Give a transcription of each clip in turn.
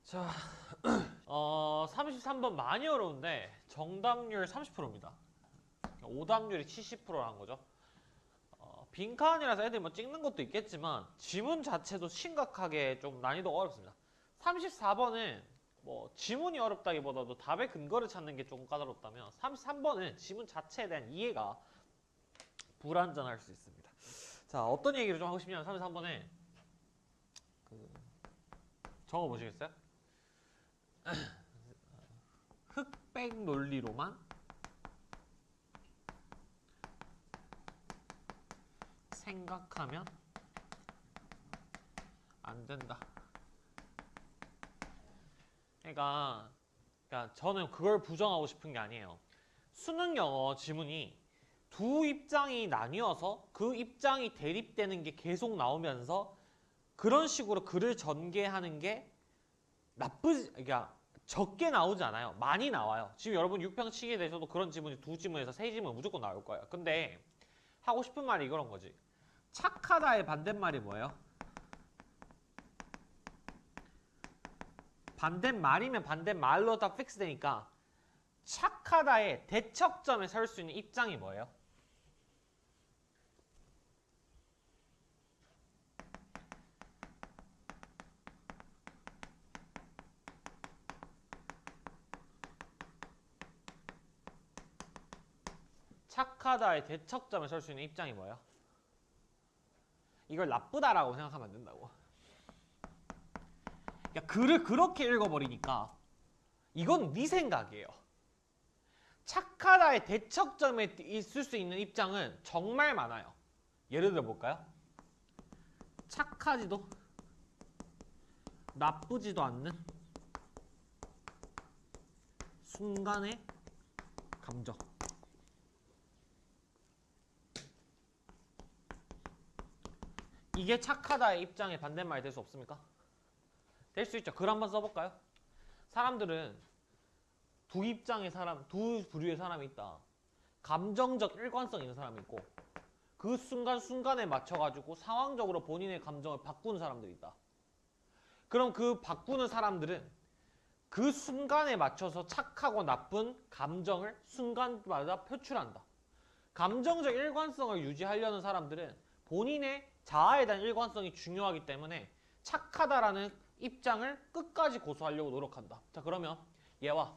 자, 33번 많이 어려운데 정답률 30%입니다. 오답률이 70%라는 거죠. 빈칸이라서 애들이 뭐 찍는 것도 있겠지만 지문 자체도 심각하게 좀 난이도가 어렵습니다. 34번은 뭐 지문이 어렵다기보다도 답의 근거를 찾는 게 조금 까다롭다면 33번은 지문 자체에 대한 이해가 불완전할 수 있습니다. 자, 어떤 얘기를 좀 하고 싶냐면 33번에 적어보시겠어요? 흑백 논리로만 생각하면 안 된다. 그러니까 저는 그걸 부정하고 싶은 게 아니에요. 수능 영어 지문이 두 입장이 나뉘어서 그 입장이 대립되는 게 계속 나오면서 그런 식으로 글을 전개하는 게 그러니까 적게 나오지 않아요. 많이 나와요. 지금 여러분 6평치기에 대해서도 그런 지문이 두 지문에서 세 지문 무조건 나올 거예요. 근데 하고 싶은 말이 그런 거지. 착하다의 반대말이 뭐예요? 반대말이면 반대말로 다 픽스 되니까 착하다의 대척점에 설 수 있는 입장이 뭐예요? 착하다의 대척점에 설 수 있는 입장이 뭐예요? 이걸 나쁘다라고 생각하면 안 된다고. 그러니까 글을 그렇게 읽어버리니까 이건 네 생각이에요. 착하다의 대척점에 있을 수 있는 입장은 정말 많아요. 예를 들어 볼까요? 착하지도 나쁘지도 않는 순간의 감정. 이게 착하다의 입장에 반대말이 될 수 없습니까? 될 수 있죠. 글 한번 써볼까요? 사람들은 두 입장의 사람, 두 부류의 사람이 있다. 감정적 일관성 있는 사람이 있고 그 순간순간에 맞춰가지고 상황적으로 본인의 감정을 바꾸는 사람들이 있다. 그럼 그 바꾸는 사람들은 그 순간에 맞춰서 착하고 나쁜 감정을 순간마다 표출한다. 감정적 일관성을 유지하려는 사람들은 본인의 자아에 대한 일관성이 중요하기 때문에 착하다라는 입장을 끝까지 고수하려고 노력한다. 자, 그러면 얘와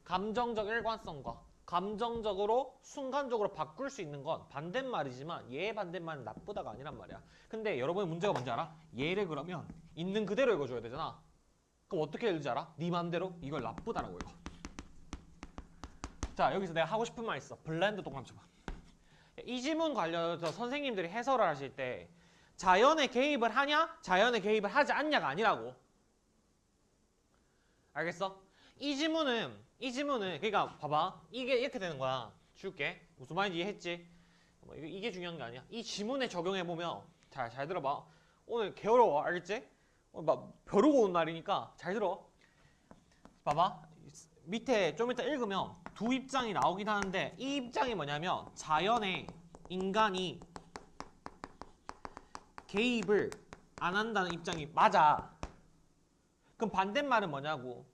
감정적 일관성과 감정적으로 순간적으로 바꿀 수 있는 건 반대말이지만 얘의 반대말은 나쁘다가 아니란 말이야. 근데 여러분의 문제가 뭔지 알아? 얘를 그러면 있는 그대로 읽어줘야 되잖아. 그럼 어떻게 읽지 알아? 네 맘대로 이걸 나쁘다라고 읽어. 자, 여기서 내가 하고 싶은 말 있어. 블렌드 동그라미 쳐봐. 이 지문 관련해서 선생님들이 해설을 하실 때 자연에 개입을 하냐? 자연에 개입을 하지 않냐가 아니라고. 알겠어? 이 지문은 그러니까 봐봐. 이게 이렇게 되는 거야. 줄게. 무슨 말인지 이해했지? 이게 중요한 게 아니야. 이 지문에 적용해보면 잘 들어봐. 오늘 개어려워. 알겠지? 오늘 막 벼르고 온 날이니까 잘 들어. 봐봐. 밑에 좀 이따 읽으면 두 입장이 나오긴 하는데 이 입장이 뭐냐면 자연에 인간이 개입을 안 한다는 입장이 맞아. 그럼 반대말은 뭐냐고.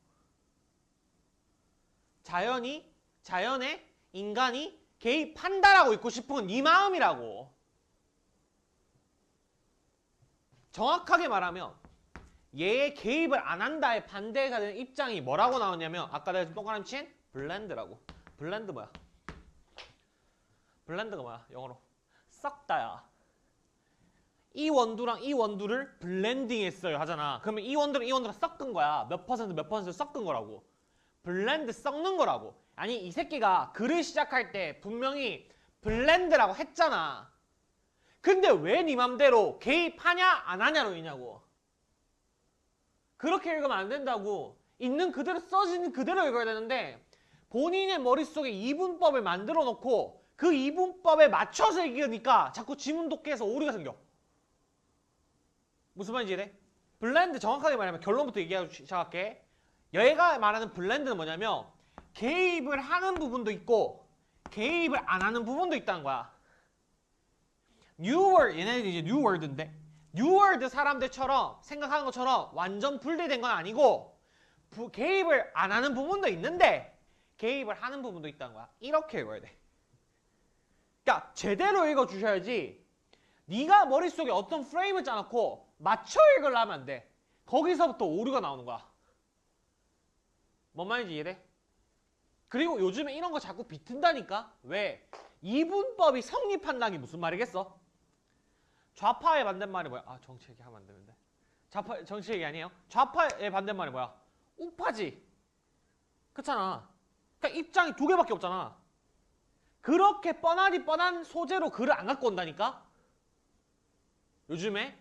자연에 인간이 개입한다라고 읽고 싶은 건 네 마음이라고. 정확하게 말하면 얘의 개입을 안 한다의 반대가 되는 입장이 뭐라고 나오냐면 아까 내가 동그라미 친 블렌드라고. 블렌드 뭐야? 블렌드가 뭐야? 영어로 섞다야. 이 원두랑 이 원두를 블렌딩 했어요 하잖아. 그러면 이 원두랑 이 원두랑 섞은 거야. 몇 퍼센트 섞은 거라고. 블렌드 섞는 거라고. 아니 이 새끼가 글을 시작할 때 분명히 블렌드라고 했잖아. 근데 왜 네 맘대로 개입하냐 안 하냐로 있냐고. 그렇게 읽으면 안 된다고. 있는 그대로 써지는 그대로 읽어야 되는데 본인의 머릿속에 이분법을 만들어 놓고 그 이분법에 맞춰서 읽으니까 자꾸 지문 독해에서 오류가 생겨. 무슨 말인지 이해돼? 블렌드 정확하게 말하면 결론부터 얘기하고 시작할게. 얘가 말하는 블렌드는 뭐냐면 개입을 하는 부분도 있고 개입을 안 하는 부분도 있다는 거야. 뉴월드, 얘네들이 이제 뉴월드인데 뉴월드 사람들처럼 생각하는 것처럼 완전 분리된 건 아니고 개입을 안 하는 부분도 있는데 개입을 하는 부분도 있다는 거야. 이렇게 읽어야 돼. 그러니까 제대로 읽어주셔야지 네가 머릿속에 어떤 프레임을 짜놓고 맞춰 읽으려면 안 돼. 거기서부터 오류가 나오는 거야. 뭔 말인지 이해돼? 그리고 요즘에 이런 거 자꾸 비튼다니까? 왜? 이분법이 성립한다는 게 무슨 말이겠어? 좌파의 반대말이 뭐야? 아, 정치 얘기하면 안 되는데. 좌파, 정치 얘기 아니에요? 좌파의 반대말이 뭐야? 우파지. 그렇잖아. 그러니까 입장이 두 개밖에 없잖아. 그렇게 뻔하디 뻔한 소재로 글을 안 갖고 온다니까? 요즘에?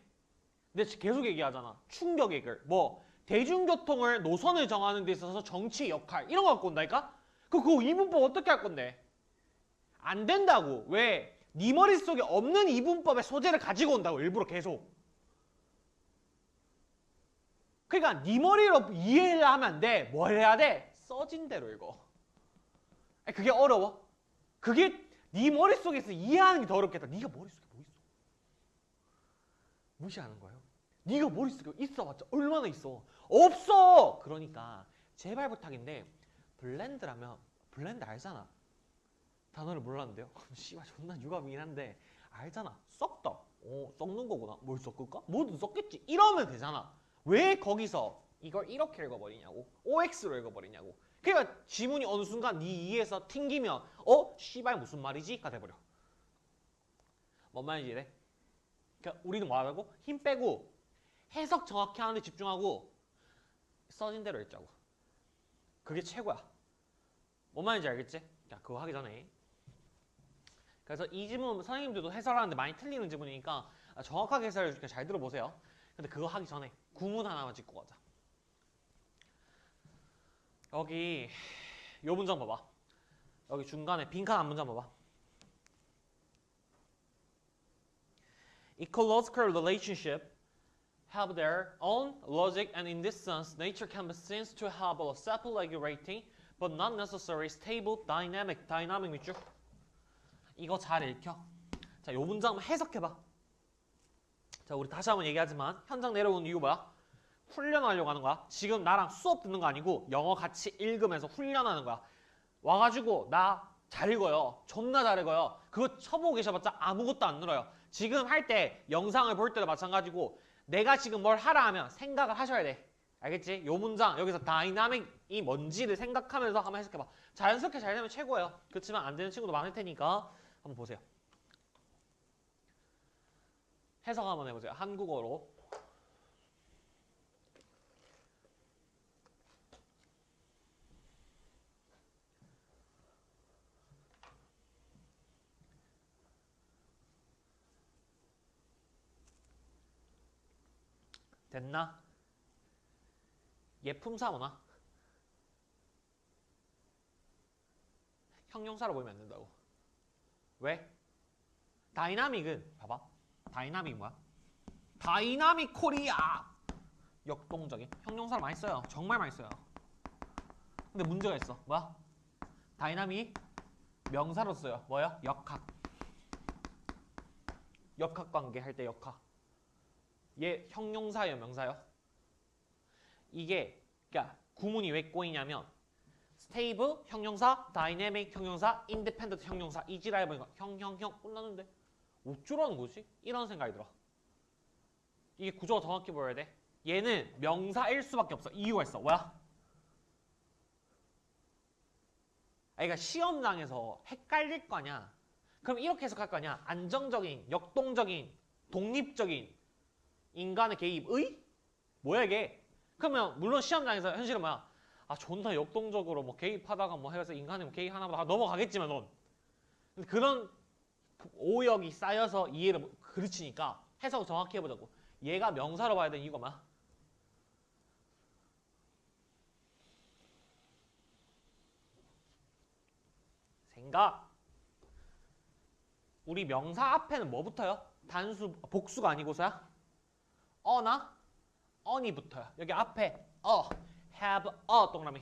근데 계속 얘기하잖아. 충격의 글. 뭐 대중교통을 노선을 정하는 데 있어서 정치의 역할 이런 거 갖고 온다니까? 그거 이분법 어떻게 할 건데? 안 된다고. 왜? 네 머릿속에 없는 이분법의 소재를 가지고 온다고 일부러 계속. 그러니까 네 머리로 이해를 하면 안 돼. 뭘 해야 돼? 써진 대로 읽어. 그게 어려워? 그게 네 머릿속에서 이해하는 게 더 어렵겠다. 네가 머릿속에 뭐 있어? 무시하는 거예요. 네가 머릿속에 있어봤자 얼마나 있어? 없어! 그러니까 제발 부탁인데 블렌드라면 블렌드 알잖아. 단어를 몰랐는데요? 씨발 존나 유감이긴 한데 알잖아. 썩다. 썩는 거구나. 뭘 섞을까? 뭐든 섞겠지. 이러면 되잖아. 왜 거기서 이걸 이렇게 읽어버리냐고. OX로 읽어버리냐고. 그러니까 지문이 어느 순간 네 이해에서 튕기면 씨발 무슨 말이지? 가 돼버려. 뭔 말인지 이래? 그러니까 우리는 뭐 하라고? 힘 빼고 해석 정확히 하는 데 집중하고 써진 대로 읽자고. 그게 최고야. 뭔 말인지 알겠지? 자, 그거 하기 전에 그래서 이 지문 선생님들도 해설하는데 많이 틀리는 지문이니까 정확하게 해설해 줄게. 잘 들어보세요. 근데 그거 하기 전에 구문 하나만 짚고 가자. 여기 요 문장 봐봐. 여기 중간에 빈칸 한 문장 봐봐. Ecological relationship have their own logic and in this sense nature can be seen to have a self-regulating but not necessarily stable dynamic. 다이나믹 밑줄. 이거 잘 읽혀. 자, 요 문장 한번 해석해봐. 자, 우리 다시 한번 얘기하지만 현장 내려오는 이유 뭐야? 훈련하려고 하는 거야. 지금 나랑 수업 듣는 거 아니고 영어 같이 읽으면서 훈련하는 거야. 와가지고 나 잘 읽어요. 존나 잘 읽어요. 그거 쳐보고 계셔봤자 아무것도 안 늘어요. 지금 할 때 영상을 볼 때도 마찬가지고 내가 지금 뭘 하라 하면 생각을 하셔야 돼. 알겠지? 요 문장 여기서 다이나믹이 뭔지를 생각하면서 한번 해석해봐. 자연스럽게 잘 되면 최고예요. 그렇지만 안 되는 친구도 많을 테니까 한번 보세요. 해석 한번 해보세요. 한국어로. 됐나? 예품사문화. 형용사로 보면 안 된다고. 왜? 다이나믹은 봐봐. 다이나믹 뭐야? 다이나믹 코리아. 역동적인. 형용사를 많이 써요. 정말 많이 써요. 근데 문제가 있어. 뭐야? 다이나믹 명사로 써요. 뭐야? 역학. 역학관계 할 때 역학. 얘 형용사예요, 명사예요? 이게 그러니까 구문이 왜 꼬이냐면 스테이블 형용사, 다이내믹 형용사, 인디펜던트 형용사 이지라 해보니까 형 끝났는데 어쩌라는 거지? 이런 생각이 들어. 이게 구조가 정확히 보여야 돼. 얘는 명사일 수밖에 없어. 이유가 있어. 뭐야? 그러니까 시험장에서 헷갈릴 거 아니야. 그럼 이렇게 해석할 거 아니야. 안정적인, 역동적인, 독립적인 인간의 개입의? 뭐야 이게? 그러면 물론 시험장에서 현실은 뭐야? 아 존나 역동적으로 뭐 개입하다가 뭐 해서 인간이 뭐 개입하나 보다 넘어가겠지만 넌. 근데 그런 오역이 쌓여서 이해를 그르치니까 해석을 정확히 해보자고. 얘가 명사로 봐야 되는 이유가 뭐야? 생각. 우리 명사 앞에는 뭐 붙어요? 단수, 복수가 아니고서야? 어나? on이 붙어요. 여기 앞에 have 동그라미.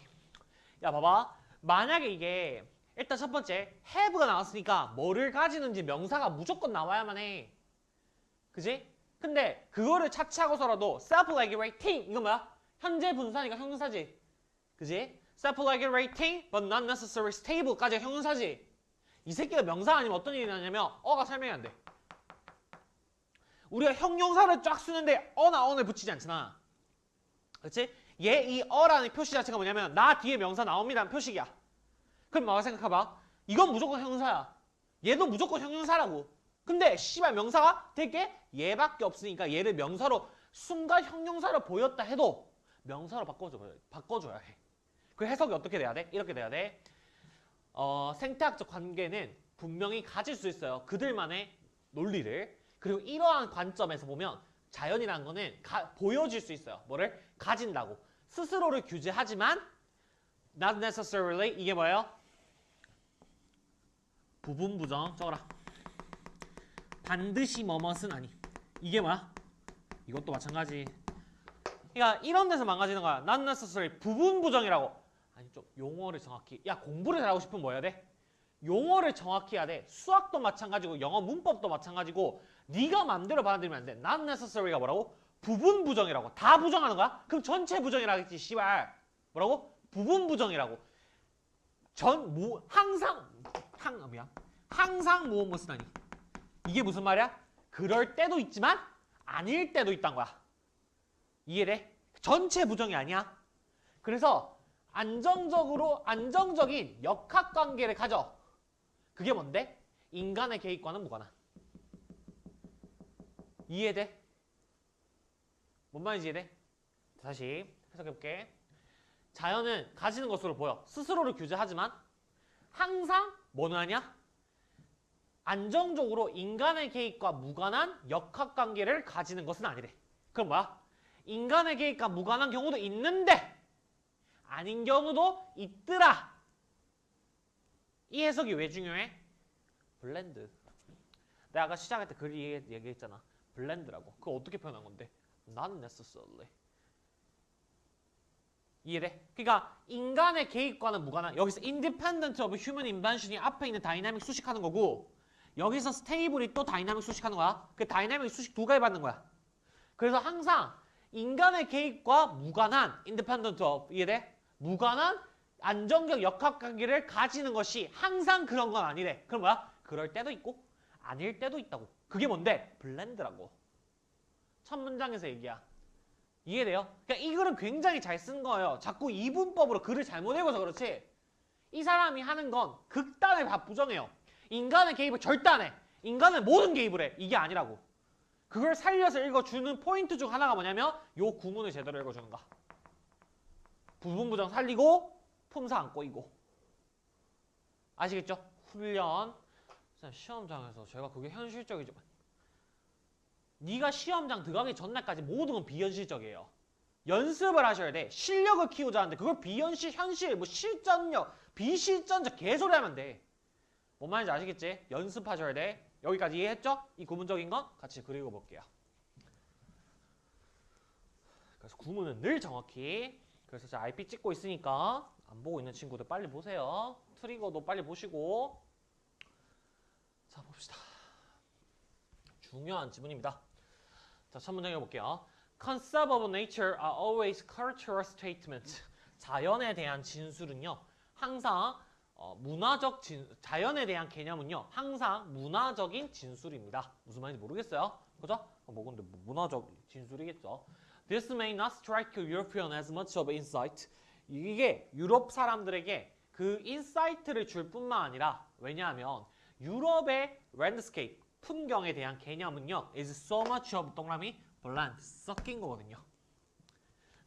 야 봐봐. 만약에 이게 일단 첫 번째 have가 나왔으니까 뭐를 가지는지 명사가 무조건 나와야만 해. 그지? 근데 그거를 차치하고서라도 self-regulating 이거 뭐야? 현재 분사니까 형용사지. 그지? Separate rating but not necessarily stable까지가 형용사지. 이 새끼가 명사 아니면 어떤 일이 나냐면 어가 설명이 안 돼. 우리가 형용사를 쫙 쓰는데 어나 on을 붙이지 않잖아. 그렇지? 얘 이 어라는 표시 자체가 뭐냐면 나 뒤에 명사 나옵니다는 표식이야. 그럼 뭐가 생각해봐. 이건 무조건 형용사야. 얘도 무조건 형용사라고. 근데 씨발 명사가 되게 얘밖에 없으니까 얘를 명사로 순간 형용사로 보였다 해도 명사로 바꿔줘야 해. 그 해석이 어떻게 돼야 돼? 이렇게 돼야 돼. 생태학적 관계는 분명히 가질 수 있어요. 그들만의 논리를. 그리고 이러한 관점에서 보면 자연이라는 거는 보여줄 수 있어요. 뭐를? 가진다고. 스스로를 규제하지만 not necessarily 이게 뭐예요? 부분 부정 적어라. 반드시 뭐뭇은 아니. 이게 뭐야? 이것도 마찬가지. 그러니까 이런 데서 망가지는 거야. not necessarily 부분 부정이라고. 아니 좀 용어를 정확히. 야 공부를 잘하고 싶으면 뭐 해야 돼? 용어를 정확히 해야 돼. 수학도 마찬가지고 영어 문법도 마찬가지고 네가 마음대로 받아들이면 안 돼. not necessary가 뭐라고? 부분 부정이라고. 다 부정하는 거야? 그럼 전체 부정이라겠지. 씨발. 뭐라고? 부분 부정이라고. 항상 무엇 아니. 이게 무슨 말이야? 그럴 때도 있지만 아닐 때도 있단 거야. 이해돼? 전체 부정이 아니야. 그래서 안정적인 역학관계를 가져. 그게 뭔데? 인간의 개입과는 무관한. 이해돼? 뭔 말인지 이해돼? 다시 해석해볼게. 자연은 가지는 것으로 보여. 스스로를 규제하지만 항상 뭐는 아니야? 안정적으로 인간의 개입과 무관한 역학관계를 가지는 것은 아니래. 그럼 뭐야? 인간의 개입과 무관한 경우도 있는데 아닌 경우도 있더라. 이 해석이 왜 중요해? 블렌드. 내가 아까 시작할 때 그 얘기했잖아. 블렌드라고. 그거 어떻게 표현한 건데? Not necessarily. 이해돼? 그러니까 인간의 개입과는 무관한. 여기서 independent of human invention이 앞에 있는 다이나믹 수식하는 거고 여기서 stable이 또 다이나믹 수식하는 거야. 그 다이나믹 수식 두 가지 받는 거야. 그래서 항상 인간의 개입과 무관한 independent of 이해돼? 무관한 안정적 역학관계를 가지는 것이 항상 그런 건 아니래. 그럼 뭐야? 그럴 때도 있고 아닐 때도 있다고. 그게 뭔데? 블렌드라고. 첫 문장에서 얘기야. 이해돼요? 그러니까 이 글은 굉장히 잘 쓴 거예요. 자꾸 이분법으로 글을 잘못 읽어서 그렇지. 이 사람이 하는 건 극단을 다 부정해요. 인간의 개입을 절대 안 해. 인간은 모든 개입을 해. 이게 아니라고. 그걸 살려서 읽어주는 포인트 중 하나가 뭐냐면 요 구문을 제대로 읽어주는 거. 부분 부정 살리고 품사 안 꼬이고. 아시겠죠? 훈련. 시험장에서 제가 그게 현실적이지만 네가 시험장 들어가기 전날까지 모든 건 비현실적이에요. 연습을 하셔야 돼. 실력을 키우자는데 그걸 현실, 뭐 실전력, 비실전적 개소리 하면 돼. 뭔 말인지 아시겠지? 연습하셔야 돼. 여기까지 이해했죠? 이 구문적인 건 같이 그리고 볼게요. 그래서 구문은 늘 정확히. 그래서 제가 IP 찍고 있으니까 안 보고 있는 친구들 빨리 보세요. 트리거도 빨리 보시고. 자, 봅시다. 중요한 지문입니다. 자, 첫 문장 읽어볼게요. Concept of nature are always cultural statements. 자연에 대한 진술은요. 항상 자연에 대한 개념은요. 항상 문화적인 진술입니다. 무슨 말인지 모르겠어요. 그죠? 뭐 근데 문화적 진술이겠죠. This may not strike European as much of insight. 이게 유럽 사람들에게 그 인사이트를 줄 뿐만 아니라 왜냐하면 유럽의 랜드스케이프, 풍경에 대한 개념은요. is so much of 동그라미 bland, 섞인 거거든요.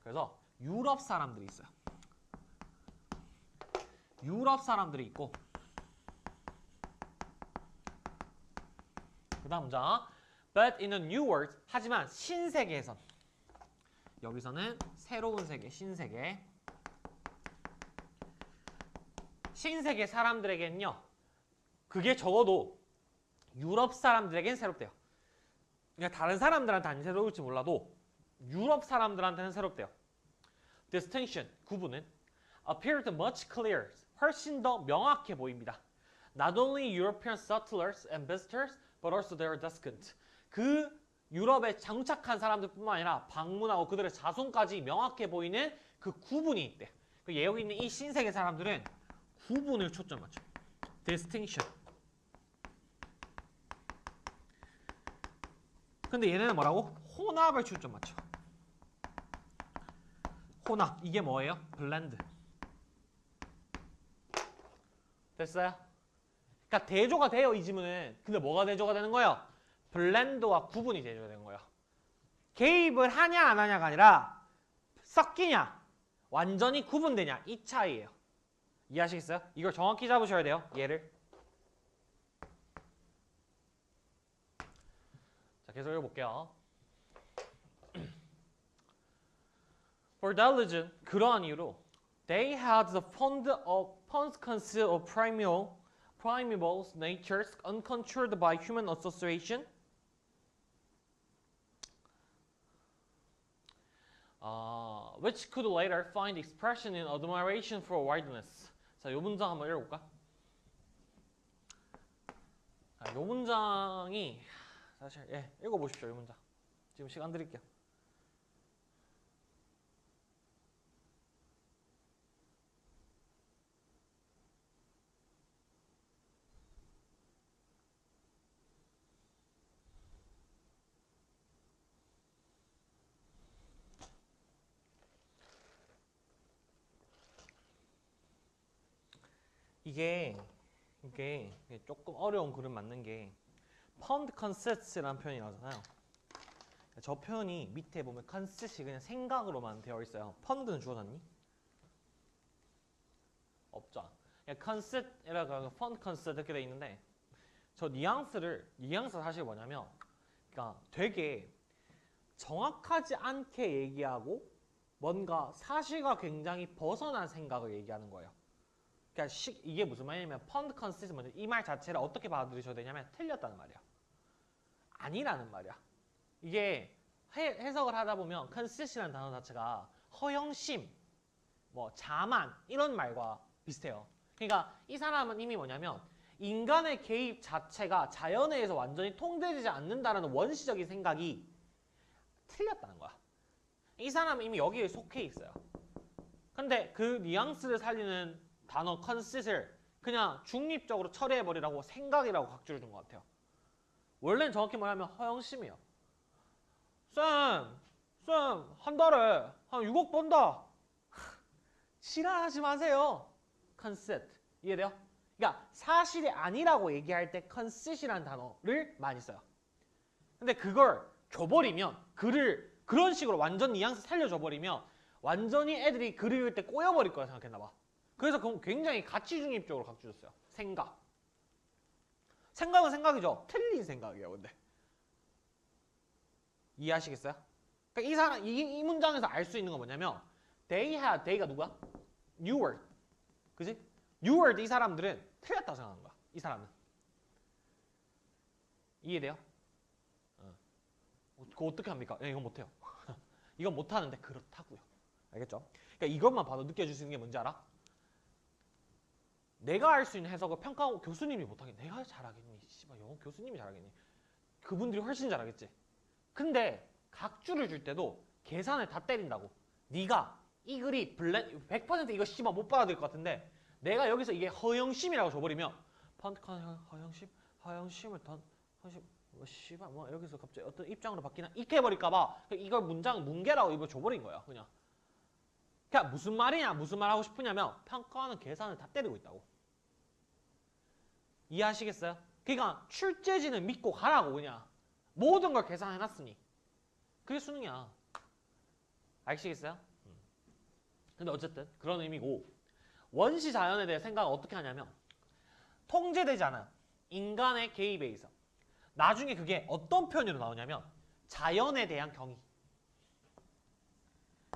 그래서 유럽 사람들이 있어요. 유럽 사람들이 있고 그 다음 문장 But in a new world 하지만 신세계에선 여기서는 새로운 세계, 신세계 사람들에게는요. 그게 적어도 유럽 사람들에겐 새롭대요. 그러니까 다른 사람들한테 안 새로울지 몰라도 유럽 사람들한테는 새롭대요. Distinction, 구분은 appeared much clearer, 훨씬 더 명확해 보입니다. Not only European settlers and visitors, but also their descendants. 그 유럽에 정착한 사람들뿐만 아니라 방문하고 그들의 자손까지 명확해 보이는 그 구분이 있대. 여기 있는 이 흰색의 사람들은 구분을 초점 맞춰. distinction. 근데 얘네는 뭐라고? 혼합을 초점 맞춰. 혼합. 이게 뭐예요? blend. 됐어요? 그러니까 대조가 돼요, 이 지문은. 근데 뭐가 대조가 되는 거예요? 블렌드와 구분이 대조가 되는 거예요. 개입을 하냐 안 하냐가 아니라 섞이냐 완전히 구분되냐 이 차이예요. 이해하시겠어요? 이걸 정확히 잡으셔야 돼요. 얘를. 자, 계속 읽어볼게요. For that reason, 그러한 이유로 they had the funds consist of primeval natures uncontrolled by human association. Which could later find expression in admiration for wildness. 자, 요 문장 한번 읽어볼까? 자, 요 문장이 사실 읽어보십시오. 요 문장. 지금 시간 드릴게요. 이게 조금 어려운 글은 맞는 게 fund concepts라는 표현이 나오잖아요. 저 표현이 밑에 보면 concept이 그냥 생각으로만 되어 있어요. 펀드는 주어졌니? 없죠. 그냥 concept이라고 fund concept 이렇게 돼 있는데 저 뉘앙스가 사실 뭐냐면 그러니까 되게 정확하지 않게 얘기하고 뭔가 사실과 굉장히 벗어난 생각을 얘기하는 거예요. 그러니까 이게 무슨 말이냐면 펀드 컨셉트 먼저 이 말 자체를 어떻게 받아들이셔야 되냐면 틀렸다는 말이야. 아니라는 말이야. 이게 해석을 하다 보면 컨셉트라는 단어 자체가 허영심, 뭐 자만 이런 말과 비슷해요. 그러니까 이 사람은 이미 뭐냐면 인간의 개입 자체가 자연에 의해서 완전히 통제되지 않는다는 원시적인 생각이 틀렸다는 거야. 이 사람은 이미 여기에 속해 있어요. 근데 그 뉘앙스를 살리는 단어 컨셉을 그냥 중립적으로 처리해버리라고 생각이라고 각주를 준 것 같아요. 원래는 정확히 말하면 허영심이에요. 쌤, 한 달에 한 6억 번다. 지랄하지 마세요. 컨셉. 이해돼요? 그러니까 사실이 아니라고 얘기할 때 컨셉이라는 단어를 많이 써요. 근데 그걸 줘버리면 그런 식으로 완전 뉘앙스 살려줘버리면 완전히 애들이 글을 읽을 때 꼬여버릴 거라 생각했나 봐. 그래서 굉장히 가치 중립적으로 각주줬어요. 생각은 생각이죠. 틀린 생각이에요. 근데 이해하시겠어요? 그러니까 이 문장에서 알 수 있는 건 뭐냐면 they가 누구야? New World. 그지? New World 이 사람들은 틀렸다고 생각하는 거야. 이 사람은. 이해돼요? 그거 어떻게 합니까? 이건 못해요. 이건 못하는데 그렇다고요. 알겠죠? 그러니까 이것만 봐도 느껴질 수 있는 게 뭔지 알아? 내가 할 수 있는 해석을 평가하고 교수님이 못하겠니? 내가 잘하겠니? 씨발 영어 교수님이 잘하겠니? 그분들이 훨씬 잘하겠지. 근데 각주를 줄 때도 계산을 다 때린다고. 네가 이 글이 100% 이거 씨발 못 받아들일 것 같은데 내가 여기서 이게 허영심이라고 줘버리면 허영심을 씨발 뭐 여기서 갑자기 어떤 입장으로 바뀌나 이렇게 해버릴까봐 이걸 문계라고 입어 줘버린 거야. 그냥 무슨 말이냐 무슨 말 하고 싶으냐면 평가하는 계산을 다 때리고 있다고. 이해하시겠어요? 그러니까 출제지는 믿고 가라고. 그냥 모든 걸 계산해놨으니 그게 수능이야. 아시겠어요? 근데 어쨌든 그런 의미고 원시 자연에 대해 생각을 어떻게 하냐면 통제되지 않아요. 인간의 개입에 의해서. 나중에 그게 어떤 표현으로 나오냐면 자연에 대한 경이.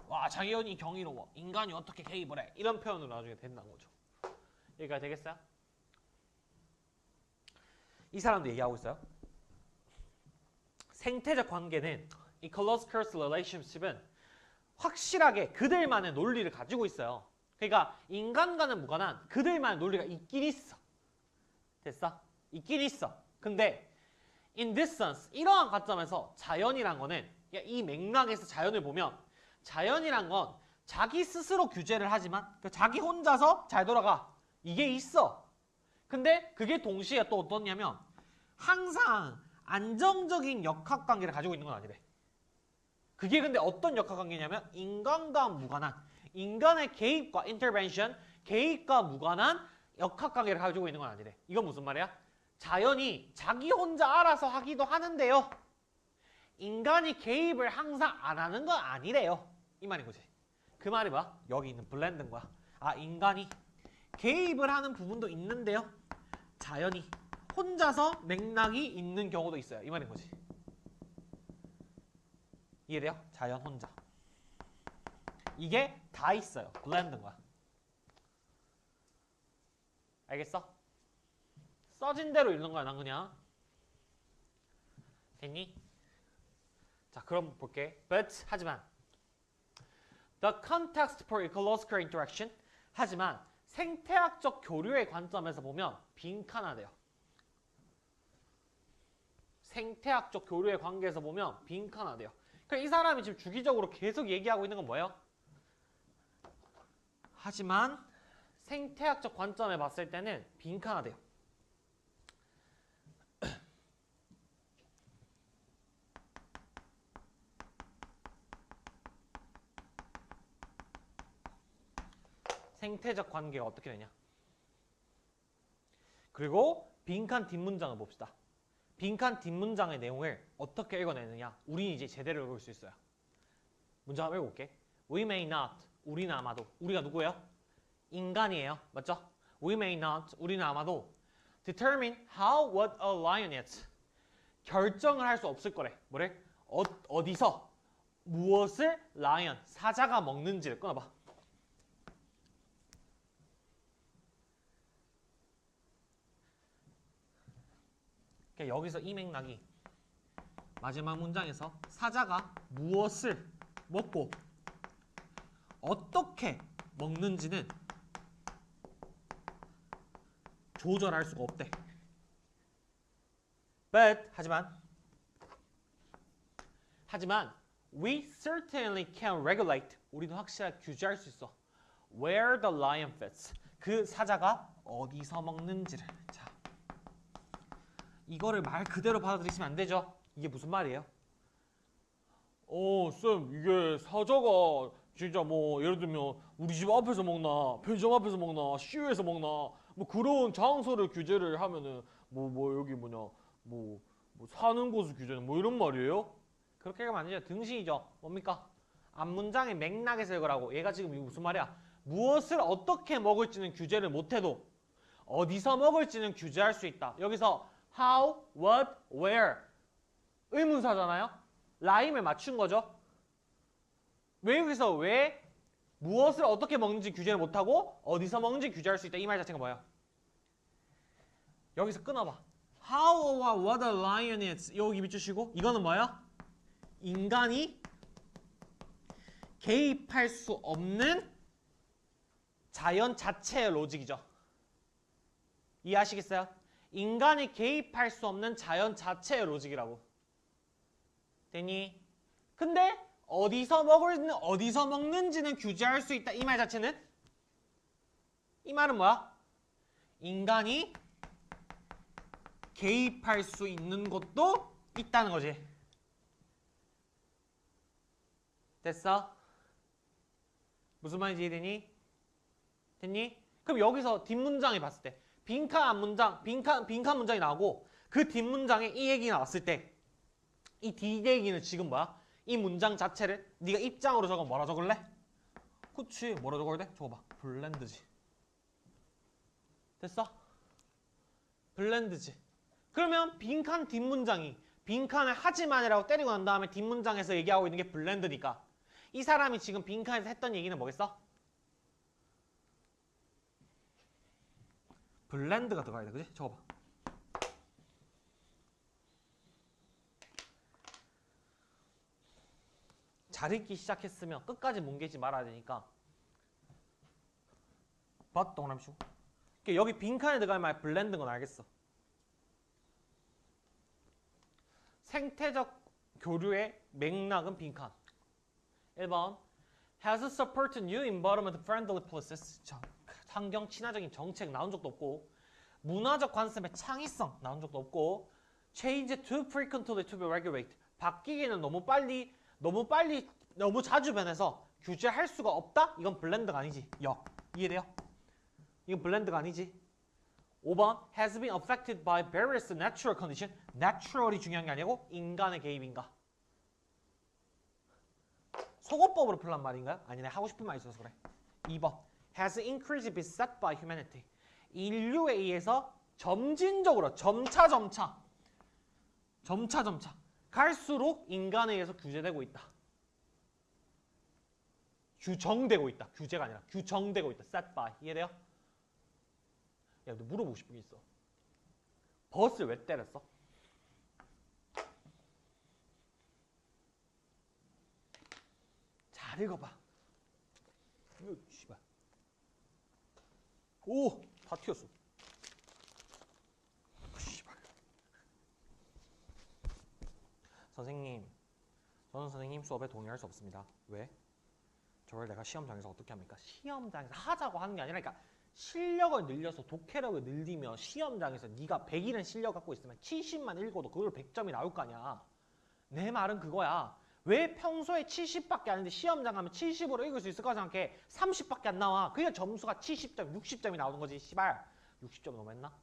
와, 자연이 경이로워. 인간이 어떻게 개입을 해. 이런 표현으로 나중에 된다는 거죠. 여기까지 되겠어요? 이 사람도 얘기하고 있어요. 생태적 관계는 ecological relationship은 확실하게 그들만의 논리를 가지고 있어요. 그러니까 인간과는 무관한 그들만의 논리가 있긴 있어. 됐어? 있긴 있어. 근데 in this sense, 이러한 관점에서 자연이란 거는 이 맥락에서 자연을 보면 자연이란 건 자기 스스로 규제를 하지만 그러니까 자기 혼자서 잘 돌아가. 이게 있어. 근데 그게 동시에 또 어떻냐면 항상 안정적인 역학관계를 가지고 있는 건 아니래. 그게 근데 어떤 역학관계냐면 인간과 무관한 인간의 개입과 intervention, 개입과 무관한 역학관계를 가지고 있는 건 아니래. 이건 무슨 말이야? 자연이 자기 혼자 알아서 하기도 하는데요. 인간이 개입을 항상 안 하는 건 아니래요. 이 말인 거지. 그 말이 뭐야? 여기 있는 블렌드인 거야. 아, 인간이 개입을 하는 부분도 있는데요. 자연이 혼자서 맥락이 있는 경우도 있어요. 이 말인 거지. 이해돼요? 자연 혼자. 이게 다 있어요. 블렌드인 거야. 알겠어? 써진 대로 읽는 거야, 난 그냥. 됐니? 자, 그럼 볼게. But, 하지만 The context for ecological interaction 하지만 생태학적 교류의 관점에서 보면 빈칸화돼요. 생태학적 교류의 관계에서 보면 빈칸화돼요. 그러니까 이 사람이 지금 주기적으로 계속 얘기하고 있는 건 뭐예요? 하지만 생태학적 관점에 봤을 때는 빈칸화돼요. 생태적 관계가 어떻게 되냐. 그리고 빈칸 뒷문장을 봅시다. 빈칸 뒷문장의 내용을 어떻게 읽어내느냐. 우리는 이제 제대로 읽을 수 있어요. 문장 한번 읽어볼게. We may not. 우리는 아마도. 우리가 누구예요? 인간이에요. 맞죠? We may not. 우리는 아마도 determine how what a lion is. 결정을 할 수 없을 거래. 뭐래? 어디서 무엇을 lion, 사자가 먹는지를 끊어봐. 그러니까 여기서 이 맥락이 마지막 문장에서 사자가 무엇을 먹고 어떻게 먹는지는 조절할 수가 없대. But 하지만 we certainly can regulate. 우리는 확실하게 규제할 수 있어. Where the lion fits. 그 사자가 어디서 먹는지를. 자, 이거를 말 그대로 받아들이시면 안 되죠. 이게 무슨 말이에요? 쌤, 이게 사자가 진짜 뭐 예를 들면 우리 집 앞에서 먹나, 편의점 앞에서 먹나, 시외에서 먹나, 뭐 그런 장소를 규제를 하면은 뭐 여기 뭐냐, 뭐 사는 곳을 규제는 뭐 이런 말이에요? 그렇게 하면 안 되죠. 등신이죠. 뭡니까? 앞문장의 맥락에서 읽으라고. 얘가 지금 이거 무슨 말이야? 무엇을 어떻게 먹을지는 규제를 못해도 어디서 먹을지는 규제할 수 있다. 여기서 how, what, where 의문사잖아요. 라임을 맞춘 거죠. 외국에서 왜 무엇을 어떻게 먹는지 규제를 못하고 어디서 먹는지 규제할 수 있다. 이 말 자체가 뭐야? 여기서 끊어봐. How와 what a lion is 여기 밑주시고 이거는 뭐야? 인간이 개입할 수 없는 자연 자체의 로직이죠. 이해하시겠어요? 인간이 개입할 수 없는 자연 자체의 로직이라고. 됐니? 근데 어디서 먹는지는 규제할 수 있다. 이 말 자체는? 이 말은 뭐야? 인간이 개입할 수 있는 것도 있다는 거지. 됐어? 무슨 말인지 이해되니? 됐니? 그럼 여기서 뒷문장에 봤을 때 빈칸 문장이 나오고 그 뒷문장에 이 얘기 나왔을 때 이 뒷얘기는 지금 뭐야? 이 문장 자체를 네가 입장으로 적으면 뭐라 적을래? 그치, 뭐라 적어야 돼? 적어봐. 블렌드지. 됐어? 블렌드지. 그러면 빈칸 뒷문장이 빈칸을 하지만이라고 때리고 난 다음에 뒷문장에서 얘기하고 있는 게 블렌드니까 이 사람이 지금 빈칸에서 했던 얘기는 뭐겠어? 블렌드가 들어가야 돼. 그지? 적어봐. 잘 읽기 시작했으면 끝까지 뭉개지 말아야 되니까 but 동그라미 치고 여기 빈칸에 들어갈 말 블렌드인 건 알겠어. 생태적 교류의 맥락은 빈칸. 1번 has supported new environment friendly policies. 환경 친화적인 정책 나온 적도 없고 문화적 관습의 창의성 나온 적도 없고 change too frequently to be regulated. 바뀌기는 너무 빨리 너무 자주 변해서 규제할 수가 없다? 이건 블렌드가 아니지. 역. 이해돼요? 이건 블렌드가 아니지. 5번 has been affected by various natural condition. natural이 중요한 게 아니고 인간의 개입인가? 속어법으로 풀란 말인가요? 아니네. 하고 싶은 말 있어서 그래. 2번 has increased beset by humanity. 인류에 의해서 점진적으로 점차 갈수록 인간에 의해서 규제되고 있다. 규정되고 있다. 규제가 아니라 규정되고 있다. set by. 이해돼요? 야, 너 물어보고 싶은 게 있어. 버스를 왜 때렸어? 잘 읽어봐. 씨발. 오, 다 튀었어. 씨발. 선생님, 저는 선생님 수업에 동의할 수 없습니다. 왜? 저걸 내가 시험장에서 어떻게 합니까? 시험장에서 하자고 하는 게 아니라, 그러니까 실력을 늘려서 독해력을 늘리면 시험장에서 네가 100이라는 실력 갖고 있으면 70만 읽어도 그걸로 100점이 나올 거 아니야. 내 말은 그거야. 왜 평소에 70밖에 안 하는데 시험장 가면 70으로 읽을 수 있을 거라 생각해. 30밖에 안 나와. 그냥 점수가 70점, 60점이 나오는 거지. 씨발. 60점 너무했나?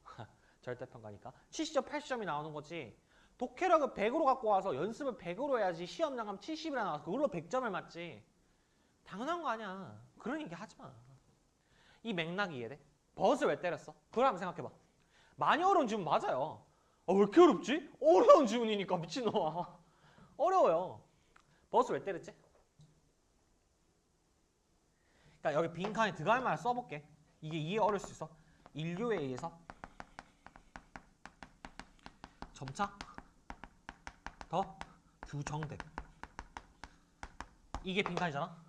절대평가니까. 70점, 80점이 나오는 거지. 독해력을 100으로 갖고 와서 연습을 100으로 해야지. 시험장 가면 70이라 나와서 그걸로 100점을 맞지. 당연한 거 아니야. 그런 얘기 하지 마. 이 맥락이 이해돼? 버스 왜 때렸어? 그걸 한번 생각해봐. 많이 어려운 질문 맞아요. 왜 이렇게 어렵지? 어려운 질문이니까 미친놈아. 어려워요. 버스 왜 때렸지? 그러니까 여기 빈칸에 들어갈 말 써볼게. 이게 이해 어려울 수 있어. 인류에 의해서 점차 더 규정됨. 이게 빈칸이잖아.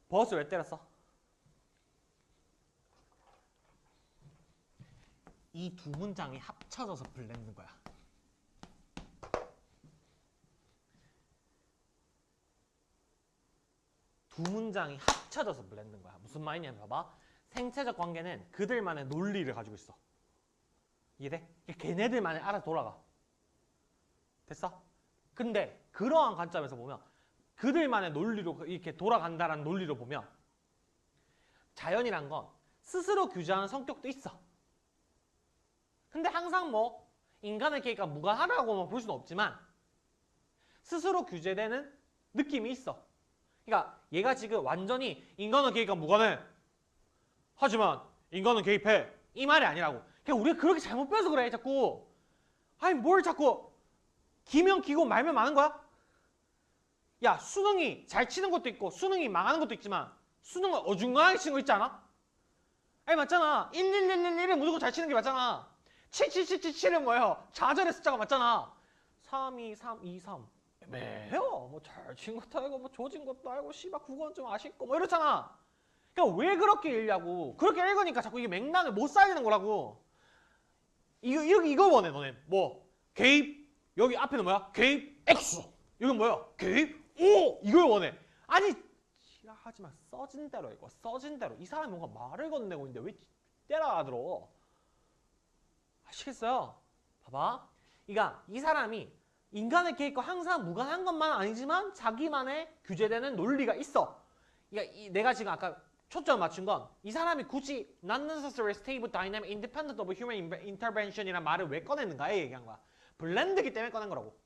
버스 왜 때렸어? 이 두 문장이 합쳐져서 블렌드인 거야. 두 문장이 합쳐져서 블렌드인 거야. 무슨 말이냐면 봐봐. 생체적 관계는 그들만의 논리를 가지고 있어. 이해돼? 걔네들만의 알아서 돌아가. 됐어? 근데 그러한 관점에서 보면 그들만의 논리로 이렇게 돌아간다라는 논리로 보면 자연이란 건 스스로 규제하는 성격도 있어. 근데 항상 뭐 인간의 계획과 무관하다고만 볼 수는 없지만 스스로 규제되는 느낌이 있어. 그러니까 얘가 지금 완전히 인간의 계획과 무관해. 하지만 인간은 개입해. 이 말이 아니라고. 그냥 우리가 그렇게 잘못 배워서 그래 자꾸. 아니 뭘 자꾸 기면 기고 말면 많은 거야? 야 수능이 잘 치는 것도 있고 수능이 망하는 것도 있지만 수능은 어중간하게 치는 거 있지 않아? 아니 맞잖아. 11111은 무조건 잘 치는 게 맞잖아. 7777은 뭐예요? 좌절의 숫자가 맞잖아. 32323 애매해요. 뭐 잘 친 것도 알고 뭐 조진 것도 알고 씨발 국어는 좀 아쉽고 뭐 이렇잖아. 그러니까 왜 그렇게 읽냐고. 그렇게 읽으니까 자꾸 이게 맥락을 못 살리는 거라고. 이거 원해 너네. 뭐 개입 여기 앞에는 뭐야? 개입 X. 이건 뭐야? 개입 O. 이걸 원해. 아니 지랄하지마. 써진 대로 읽어. 써진 대로. 이 사람이 뭔가 말을 건네고 있는데 왜 때려들어? 아시겠어요? 봐봐. 그러니까 이 사람이 인간의 계획과 항상 무관한 것만 아니지만 자기만의 규제되는 논리가 있어. 그러니까 내가 지금 아까 초점 맞춘 건 이 사람이 굳이 not necessarily stable, dynamic, independent of human intervention이란 말을 왜 꺼냈는가에 얘기한 거야. 블렌드기 때문에 꺼낸 거라고.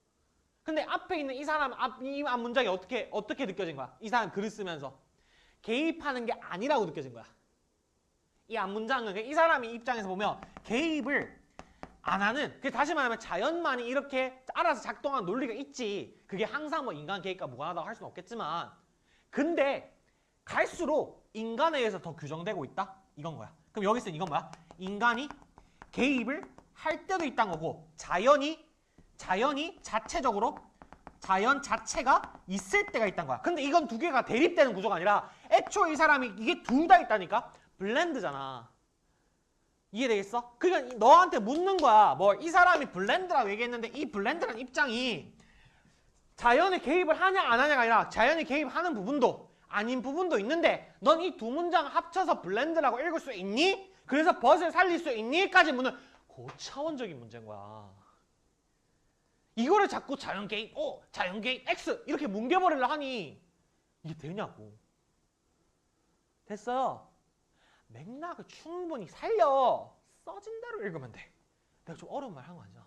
근데 앞에 있는 이 사람 이 앞 문장이 어떻게 느껴진 거야? 이 사람 글을 쓰면서 개입하는 게 아니라고 느껴진 거야. 이 앞 문장은 이 사람이 입장에서 보면 개입을 안 하는, 다시 말하면 자연만이 이렇게 알아서 작동하는 논리가 있지. 그게 항상 뭐 인간 개입과 무관하다고 할 수는 없겠지만, 근데 갈수록 인간에 의해서 더 규정되고 있다? 이건 거야. 그럼 여기서 이건 뭐야? 인간이 개입을 할 때도 있다는 거고, 자연이 자체적으로 자연 자체가 있을 때가 있다는 거야. 근데 이건 두 개가 대립되는 구조가 아니라 애초에 이 사람이 이게 둘 다 있다니까? 블렌드잖아. 이해되겠어? 그러니까 너한테 묻는 거야. 뭐 이 사람이 블렌드라고 얘기했는데 이 블렌드라는 입장이 자연에 개입을 하냐 안 하냐가 아니라 자연에 개입하는 부분도 아닌 부분도 있는데 넌 이 두 문장 합쳐서 블렌드라고 읽을 수 있니? 그래서 벗을 살릴 수 있니? 까지 묻는 고차원적인 문제인 거야. 이거를 자꾸 자연 개입 O, 자연 개입 X 이렇게 뭉개버리려 하니 이게 되냐고. 됐어요. 맥락을 충분히 살려. 써진 대로 읽으면 돼. 내가 좀 어려운 말 한 거 아니야.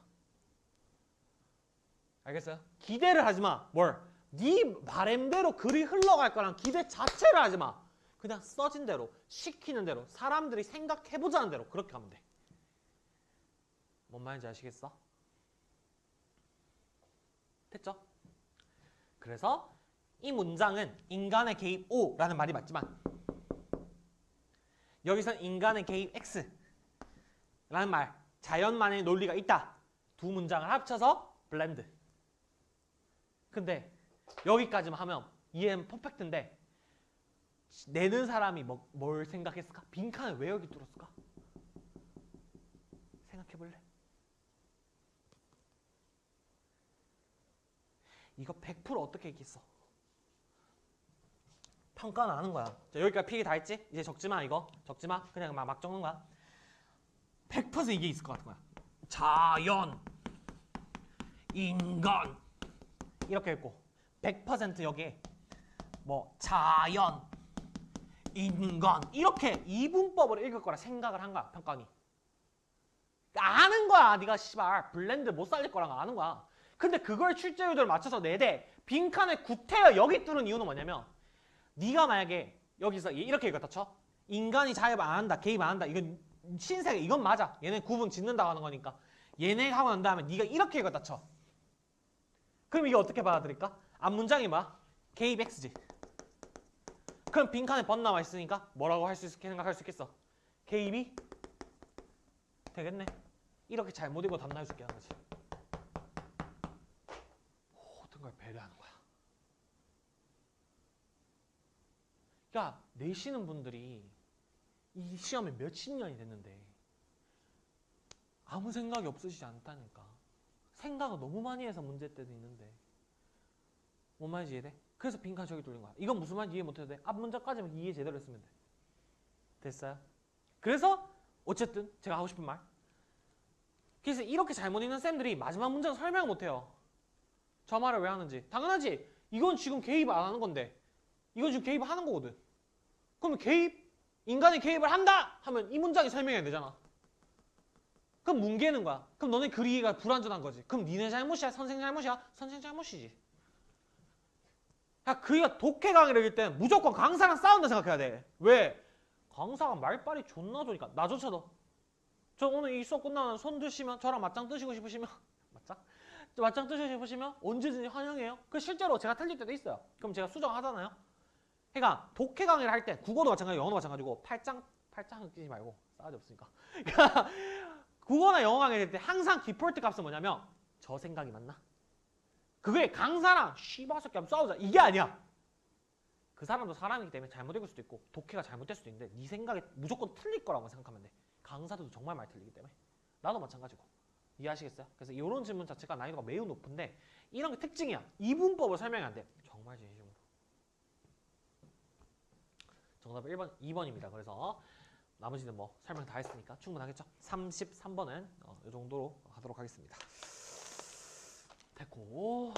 알겠어요? 기대를 하지 마. 뭘? 네 바램대로 글이 흘러갈 거란 기대 자체를 하지 마. 그냥 써진 대로, 시키는 대로, 사람들이 생각해보자는 대로 그렇게 하면 돼. 뭔 말인지 아시겠어? 됐죠? 그래서 이 문장은 인간의 개입 O라는 말이 맞지만 여기선 인간의 개입 X라는 말, 자연만의 논리가 있다. 두 문장을 합쳐서 블렌드. 근데 여기까지만 하면 이해는 퍼펙트인데 내는 사람이 뭘 생각했을까? 빈칸을 왜 여기 뚫었을까? 생각해볼래? 이거 100% 어떻게 했겠어? 평가는 하는 거야. 자, 여기까지 필기 다 했지? 이제 적지마 이거. 적지마. 그냥 막 적는 거야. 100% 이게 있을 것 같은 거야. 자연, 인간 이렇게 했고 100% 여기에 뭐 자연, 인간 이렇게 이분법을 읽을 거라 생각을 한 거야. 평가원이. 아는 거야. 네가 씨발 블렌드 못 살릴 거란 거 아는 거야. 근데 그걸 출제율들을 맞춰서 내대 빈칸에 구태여 여기 뚫은 이유는 뭐냐면 네가 만약에 여기서 이렇게 읽었다 쳐. 인간이 자입 안 한다. 개입 안 한다. 이건 신세계. 이건 맞아. 얘네 구분 짓는다고 하는 거니까. 얘네 하고 난 다음에 네가 이렇게 읽었다 쳐. 그럼 이게 어떻게 받아들일까? 앞 문장이 뭐야? 개입 X지. 그럼 빈칸에 번 남아 있으니까 뭐라고 할 수 있게 생각할 수 있겠어? 개입이 되겠네. 이렇게 잘못 읽고 답 나올 수 있게 하는 거지. 모든 걸 배려하는 거야. 그러니까 내시는 분들이 이 시험에 몇십 년이 됐는데 아무 생각이 없으시지 않다니까. 생각을 너무 많이 해서 문제 때도 있는데 뭔 말인지 이해돼? 그래서 빈칸 저기 뚫린 거야. 이건 무슨 말인지 이해 못해도 돼. 앞 문장까지만 이해 제대로 했으면 돼. 됐어요? 그래서 어쨌든 제가 하고 싶은 말. 그래서 이렇게 잘못 읽는 쌤들이 마지막 문장 설명 못해요. 저 말을 왜 하는지. 당연하지. 이건 지금 개입 안 하는 건데 이건 지금 개입하는 거거든. 그러면 개입, 인간이 개입을 한다 하면 이 문장이 설명해야 되잖아. 그럼 뭉개는 거야. 그럼 너네 그리기가 불완전한 거지. 그럼 니네 잘못이야? 선생 잘못이야? 선생 잘못이지. 야, 그이가 독해 강의를 읽을 땐 무조건 강사랑 싸운다 생각해야 돼. 왜? 강사가 말빨이 존나 좋으니까. 나조차도. 저 오늘 이 수업 끝나면 손 드시면 저랑 맞짱 뜨시고 싶으시면 맞짱 뜨시고 싶으시면 언제든지 환영해요. 그 실제로 제가 틀릴 때도 있어요. 그럼 제가 수정하잖아요. 그러니까 독해 강의를 할 때 국어도 마찬가지고 영어도 마찬가지고 팔짱 끼지 말고 싸가지 없으니까. 그러니까 국어나 영어 강의를 할 때 항상 디폴트 값은 뭐냐면 저 생각이 맞나? 그게 강사랑 씨바새끼 하면 싸우자 이게 아니야. 그 사람도 사람이기 때문에 잘못 읽을 수도 있고 독해가 잘못될 수도 있는데 네 생각에 무조건 틀릴 거라고 생각하면 돼. 강사들도 정말 많이 틀리기 때문에. 나도 마찬가지고. 이해하시겠어요? 그래서 이런 질문 자체가 난이도가 매우 높은데 이런 게 특징이야. 이분법을 설명이 안 돼. 정말 진심으로. 정답은 1번, 2번입니다. 그래서 나머지는 뭐 설명 다 했으니까 충분하겠죠? 33번은 이 정도로 하도록 하겠습니다. 됐고